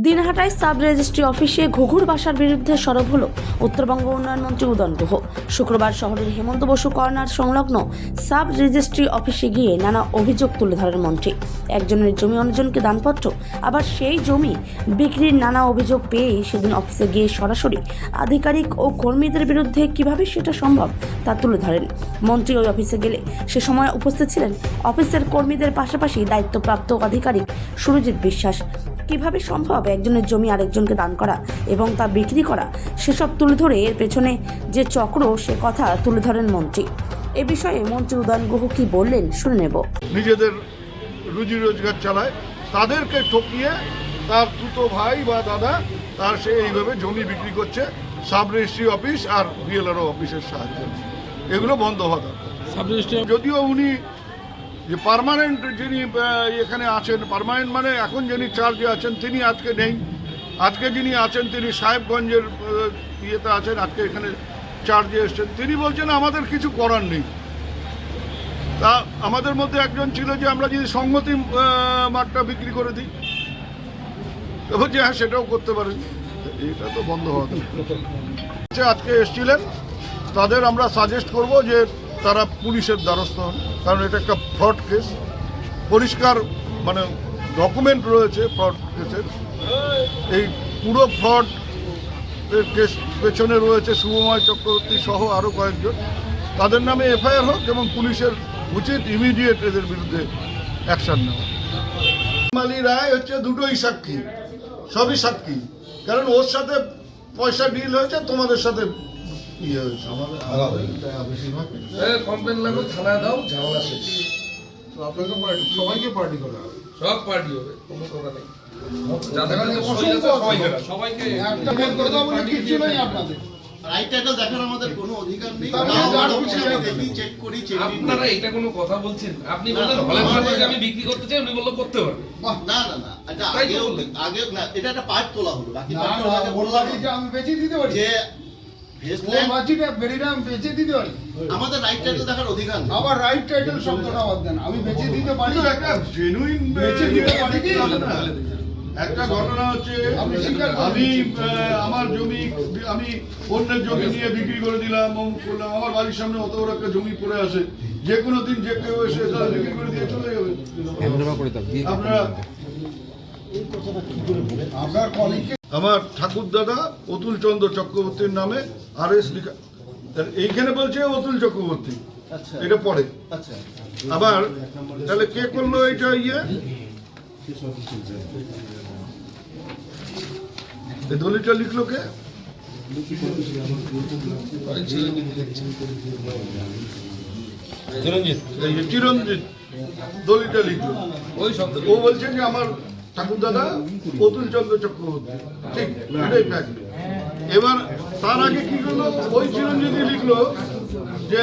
দিনহাটায় sub registry অফিসে ঘুঘুর বাসার বিরুদ্ধে সরব হল উত্তরবঙ্গ উন্নয়ন মন্ত্রী উদয়ন গুহ। শুক্রবার শহরের হেমন্ত বসু কর্নার সংলগ্ন সাব রেজিস্ট্রি অফিসে গিয়ে নানা অভিযোগ তুলে ধরেন মন্ত্রী। একজনের জমি অন্যজনকে দানপত্র, আবার সেই জমি বিক্রির নানা অভিযোগ পেয়েই সেদিন অফিসে গিয়ে সরাসরি আধিকারিক ও কর্মীদের বিরুদ্ধে কিভাবে সেটা সম্ভব তা তুলে ধরেন মন্ত্রী। ওই অফিসে গেলে সে সময় উপস্থিত ছিলেন অফিসের কর্মীদের পাশাপাশি দায়িত্বপ্রাপ্ত আধিকারিক সুরজিৎ বিশ্বাস। কিভাবে সম্ভব একজনের জমি আরেকজনকে দান করা এবং তা বিক্রি করা, সেসব তুলে ধরে এর পেছনে যে চক্র সে কথা তুলে ধরেন মন্ত্রী। এ বিষয়ে মন্ত্রী উদয়ন গুহ কি বললেন শুনে নেব। নিজেদের রুজি রোজগার চালায়, তাদেরকে ঠকিয়ে তার দুটো ভাই বা দাদা তার সে এইভাবে জমি বিক্রি করছে সাব রেজিস্ট্রি অফিস আর বিএলআরও অফিসের সাহায্যে। এগুলো বন্ধ হওয়া দরকার। যদিও উনি যে পার্মানেন্ট যিনি এখানে আছেন, পার্মানেন্ট মানে এখন যিনি চার্জে আছেন তিনি আজকে নেই। আজকে যিনি আছেন তিনি সাহেবগঞ্জের ইয়েতে আছেন, আজকে এখানে চার্জে এসছেন। তিনি বলছেন আমাদের কিছু করার নেই। তা আমাদের মধ্যে একজন ছিল যে আমরা যদি সংহতি মাঠটা বিক্রি করে দিই, তো বলছি হ্যাঁ সেটাও করতে পারেন। এটা তো বন্ধ হওয়া দরকার। আজকে এসছিলেন, তাদের আমরা সাজেস্ট করব যে তারা পুলিশের দ্বারস্থ হন, কারণ এটা একটা ফ্রড কেস। পরিষ্কার মানে ডকুমেন্ট রয়েছে ফ্রড কেসের। এই পুরো ফ্রড কেস পেছনে রয়েছে শুভময় চক্রবর্তী সহ আরও কয়েকজন। তাদের নামে এফআইআর হোক এবং পুলিশের উচিত ইমিডিয়েট এদের বিরুদ্ধে অ্যাকশন নেওয়া। মালি রায় হচ্ছে দুটোই সাক্ষী, সবই সাক্ষী, কারণ ওর সাথে পয়সা ডিল হয়েছে, তোমাদের সাথে ইয়ে হয়েছে। কমপ্লেন লাগবে, থানায় দাও, ঝামেলা শেষ। আপনাকে পার্টি সবাইকে পার্টি করা হবে, সব পার্টি হবে, কোনো কথা নেই। আপনারা এটা কোনো কথা বলছেন? আপনি বললেন হলের মার্কেটে আমি বিক্রি করতে চাই, উনি বললো করতে পারবে না না না, এটা আগে না, এটা একটা পার্ট তোলা হলো, বাকি পার্ট বললাম যে আমি বেচে দিতে পারি, যে বেচে দিতে পারি। আমাদের রাইট টাইটেল দেখার অধিকার নেই। আবার রাইট টাইটেল শব্দটা বাদ দেন, আমি বেচে দিতে পারি। একটা জেনুইন বেচে দিতে পারি কি? একটা ঘটনা হচ্ছে আমি স্বীকার করি। আমি আমার জমি আমি অন্যের জমি নিয়ে বিক্রি করে দিলাম, অমুক করলাম। আমার বাড়ির সামনে অত বড় একটা জমি পড়ে আছে, যে কোনো দিন যে কেউ এসে তারা বিক্রি করে দিয়ে চলে যাবে। আপনারা আপনার কলিগকে আমার ঠাকুর দাদা অতুল চন্দ্র চক্রবর্তীর নামে RS লিখা, এইখানে বলছে অতুল চক্রবর্তী, এটা পড়ে। আচ্ছা, আবার তাহলে কে করলো এটা? ইয়ে এই দলিলটা লিখলো কে? চিরঞ্জিত দলিলটা লিখলো। ও বলছে যে আমার ঠাকুর দাদা অতুল চন্দ্র চক্রবর্তী, ঠিক এটাই ফ্যাক্ট। এবার তার আগে কি করলো, ওই চিরঞ্জিত লিখলো যে